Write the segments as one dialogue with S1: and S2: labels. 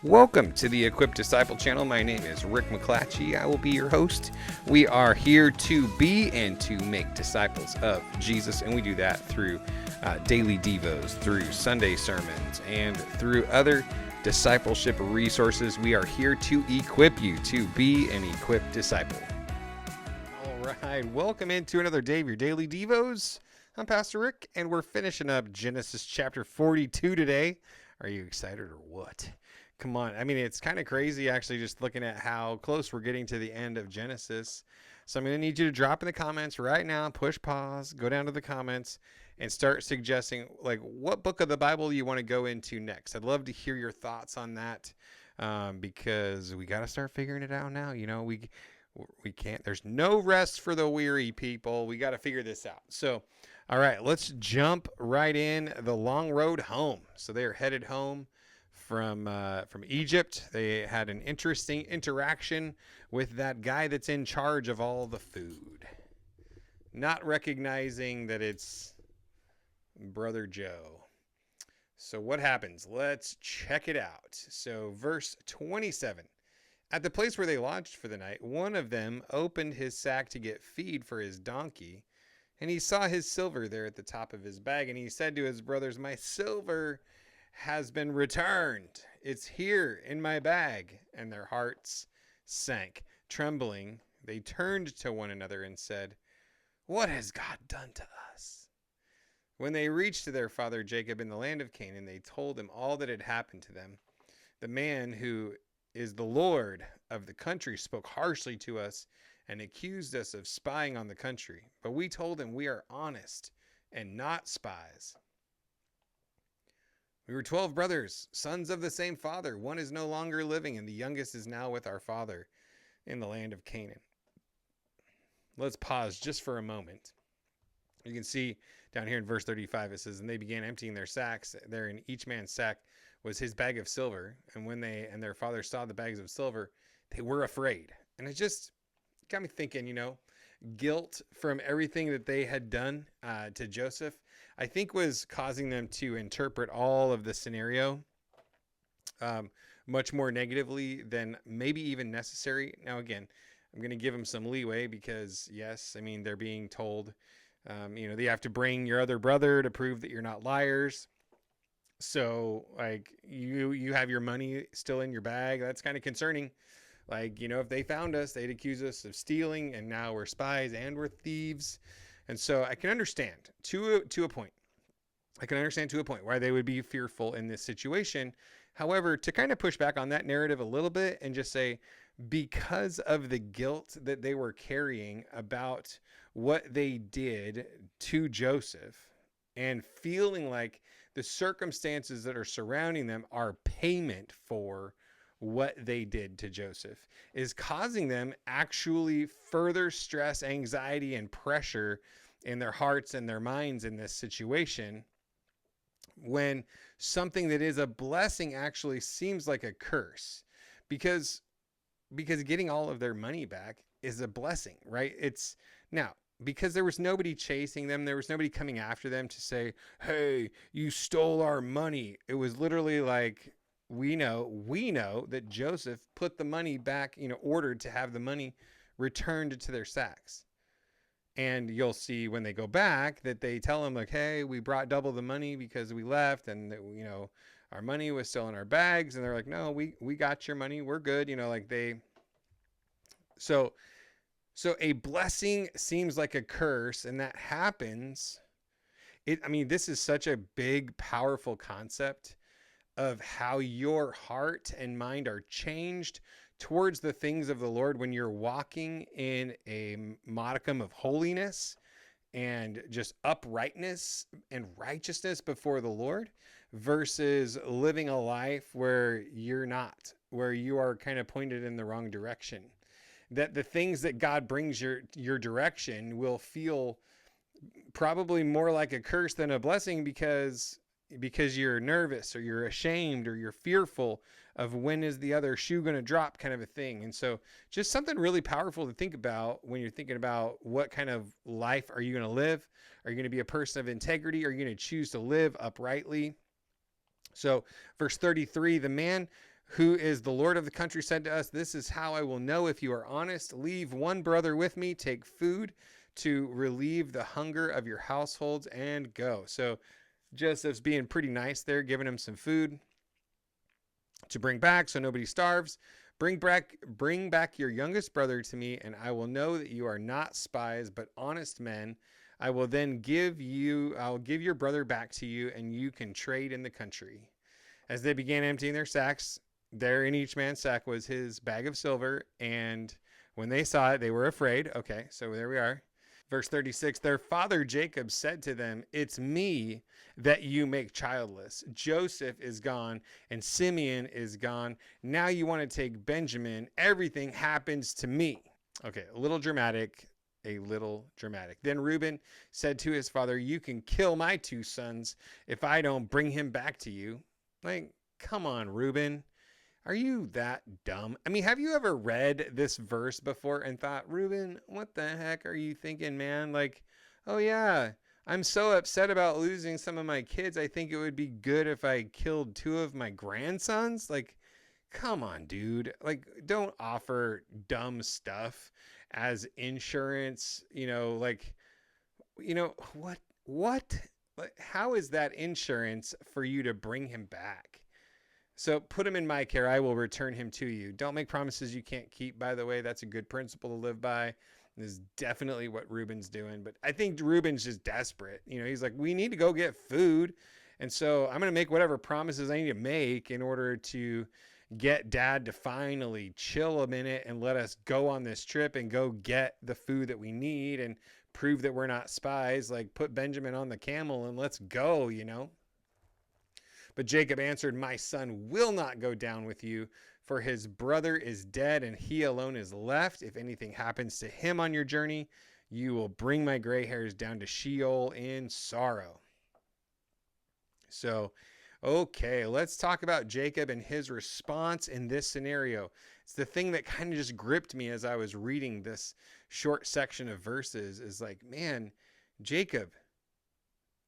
S1: Welcome to the Equipped Disciple channel. My name is Rick McClatchy. I will be your host. We are here to be and to make disciples of Jesus, and we do that through daily devos, through Sunday sermons, and through other discipleship resources. We are here to equip you to be an equipped disciple. All right, welcome into another day of your daily devos. I'm Pastor Rick, and we're finishing up Genesis chapter 42 today. Are you excited or what? Come on. I mean, it's kind of crazy actually just looking at how close we're getting to the end of Genesis. So I'm going to need you to drop in the comments right now, push pause, go down to the comments and start suggesting like what book of the Bible you want to go into next. I'd love to hear your thoughts on that because we got to start figuring it out now. You know, we can't, there's no rest for the weary, people. We got to figure this out. So, all right, let's jump right in the long road home. So they are headed home from Egypt. They had an interesting interaction with that guy that's in charge of all the food, not recognizing that it's Brother Joe. So what happens? Let's check it out. So verse 27. At the place where they lodged for the night, one of them opened his sack to get feed for his donkey, and he saw his silver there at the top of his bag, and he said to his brothers, "My silver has been returned. It's here in my bag." And their hearts sank. Trembling, they turned to one another and said, "What has God done to us?" When they reached their father Jacob in the land of Canaan, they told him all that had happened to them. The man who is the Lord of the country spoke harshly to us and accused us of spying on the country. But we told him we are honest and not spies. We were 12 brothers, sons of the same father. One is no longer living, and the youngest is now with our father in the land of Canaan. Let's pause just for a moment. You can see down here in verse 35, it says, "And they began emptying their sacks. There in each man's sack was his bag of silver. And when they and their father saw the bags of silver, they were afraid." And it just got me thinking, you know, guilt from everything that they had done to Joseph, I think was causing them to interpret all of the scenario much more negatively than maybe even necessary. Now, again, I'm going to give them some leeway because, yes, I mean, they're being told, you know, they have to bring your other brother to prove that you're not liars. So, like, you have your money still in your bag. That's kind of concerning. Like, you know, if they found us, they'd accuse us of stealing, and now we're spies and we're thieves. And so I can understand to a point. I can understand to a point why they would be fearful in this situation. However, to kind of push back on that narrative a little bit and just say, because of the guilt that they were carrying about what they did to Joseph and feeling like the circumstances that are surrounding them are payment for what they did to Joseph, is causing them actually further stress, anxiety, and pressure in their hearts and their minds in this situation, when something that is a blessing actually seems like a curse, because getting all of their money back is a blessing, right? It's now, because there was nobody chasing them, there was nobody coming after them to say, "Hey, you stole our money." It was literally like, we know that Joseph put the money back, you know, ordered to have the money returned to their sacks. And you'll see when they go back that they tell him like, "Hey, we brought double the money because we left, and you know, our money was still in our bags." And they're like, "No, we got your money. We're good." You know, like so a blessing seems like a curse, and that happens. I mean, this is such a big, powerful concept of how your heart and mind are changed towards the things of the Lord when you're walking in a modicum of holiness and just uprightness and righteousness before the Lord, versus living a life where you're not, where you are kind of pointed in the wrong direction. That the things that God brings your direction will feel probably more like a curse than a blessing, because you're nervous or you're ashamed or you're fearful of when is the other shoe going to drop, kind of a thing. And so just something really powerful to think about when you're thinking about what kind of life are you going to live? Are you going to be a person of integrity? Are you going to choose to live uprightly? So verse 33, the man who is the Lord of the country, said to us, "This is how I will know if you are honest. Leave one brother with me, take food to relieve the hunger of your households, and go." So Joseph's being pretty nice there, giving him some food to bring back so nobody starves. Bring back your youngest brother to me, and I will know that you are not spies, but honest men. I'll give your brother back to you, and you can trade in the country. As they began emptying their sacks, there in each man's sack was his bag of silver, and when they saw it, they were afraid. Okay, so there we are. Verse 36, their father Jacob said to them, "It's me that you make childless. Joseph is gone and Simeon is gone. Now you want to take Benjamin. Everything happens to me." Okay, a little dramatic. Then Reuben said to his father, "You can kill my two sons if I don't bring him back to you." Like, come on, Reuben. Are you that dumb? I mean, have you ever read this verse before and thought, Reuben, what the heck are you thinking, man? Like, oh yeah, I'm so upset about losing some of my kids. I think it would be good if I killed two of my grandsons. Like, come on, dude. Like, don't offer dumb stuff as insurance. What? Like, how is that insurance for you to bring him back? So put him in my care. I will return him to you. Don't make promises you can't keep, by the way. That's a good principle to live by. This is definitely what Reuben's doing. But I think Reuben's just desperate. He's like, we need to go get food. And so I'm going to make whatever promises I need to make in order to get dad to finally chill a minute and let us go on this trip and go get the food that we need and prove that we're not spies. Like, put Benjamin on the camel and let's go, But Jacob answered, "My son will not go down with you, for his brother is dead and he alone is left. If anything happens to him on your journey, you will bring my gray hairs down to Sheol in sorrow." So, okay, let's talk about Jacob and his response in this scenario. It's the thing that kind of just gripped me as I was reading this short section of verses is like, man, Jacob,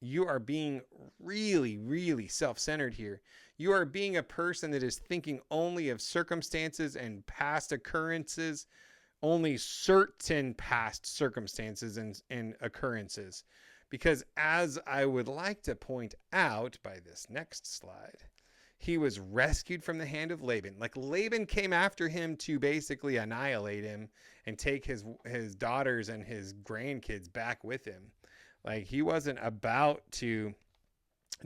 S1: you are being really, really self-centered here. You are being a person that is thinking only of circumstances and past occurrences, only certain past circumstances and occurrences. Because as I would like to point out by this next slide, he was rescued from the hand of Laban. Like, Laban came after him to basically annihilate him and take his daughters and his grandkids back with him. Like, he wasn't about to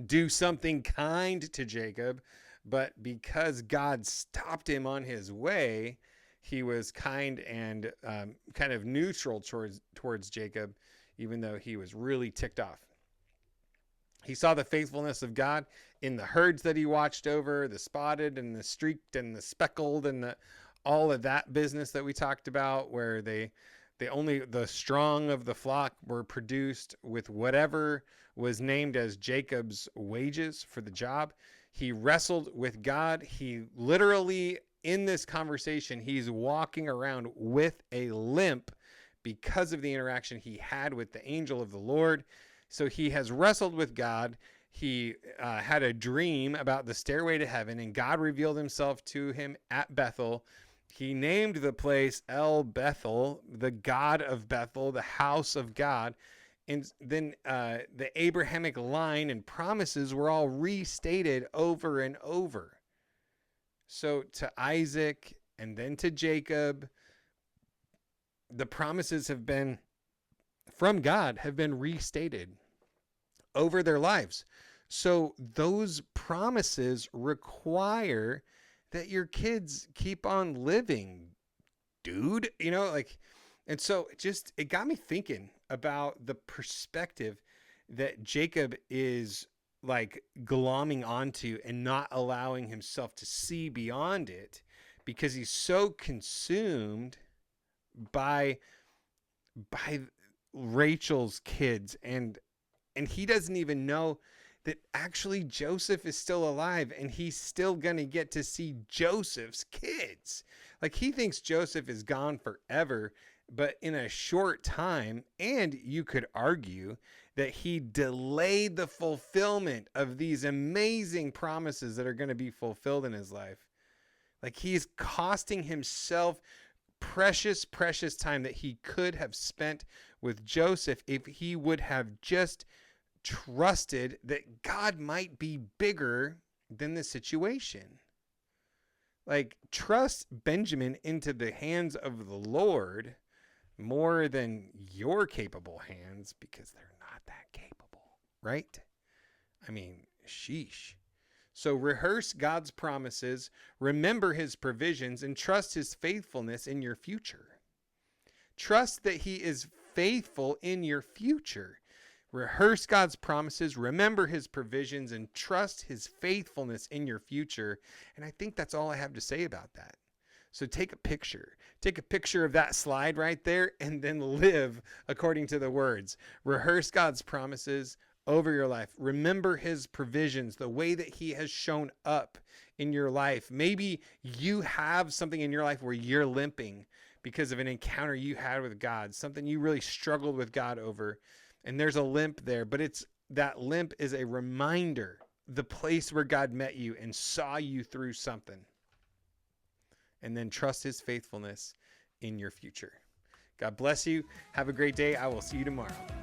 S1: do something kind to Jacob, but because God stopped him on his way, he was kind and kind of neutral towards Jacob, even though he was really ticked off. He saw the faithfulness of God in the herds that he watched over, the spotted and the streaked and the speckled and all of that business that we talked about, where the strong of the flock were produced with whatever was named as Jacob's wages for the job. He wrestled with God. He literally, in this conversation, he's walking around with a limp because of the interaction he had with the angel of the Lord. So he has wrestled with God. He had a dream about the stairway to heaven, and God revealed himself to him at Bethel. He named the place El Bethel, the God of Bethel, the house of God. And then the Abrahamic line and promises were all restated over and over. So to Isaac and then to Jacob, the promises have been from God, have been restated over their lives. So those promises require that your kids keep on living, dude. And so it got me thinking about the perspective that Jacob is like glomming onto and not allowing himself to see beyond it, because he's so consumed by Rachel's kids, and he doesn't even know that actually Joseph is still alive and he's still going to get to see Joseph's kids. Like, he thinks Joseph is gone forever, but in a short time. And you could argue that he delayed the fulfillment of these amazing promises that are going to be fulfilled in his life Like he's costing himself precious, precious time that he could have spent with Joseph if he would have just trusted that God might be bigger than the situation. Like, trust Benjamin into the hands of the Lord more than your capable hands, because they're not that capable, right? I mean, sheesh. So rehearse God's promises, remember his provisions, and trust his faithfulness in your future. Trust that he is faithful in your future. Rehearse God's promises, remember his provisions, and trust his faithfulness in your future. And I think that's all I have to say about that. So take a picture. Take a picture of that slide right there and then live according to the words. Rehearse God's promises over your life. Remember his provisions, the way that he has shown up in your life. Maybe you have something in your life where you're limping because of an encounter you had with God, something you really struggled with God over. And there's a limp there, but that limp is a reminder, the place where God met you and saw you through something. And then trust his faithfulness in your future. God bless you. Have a great day. I will see you tomorrow.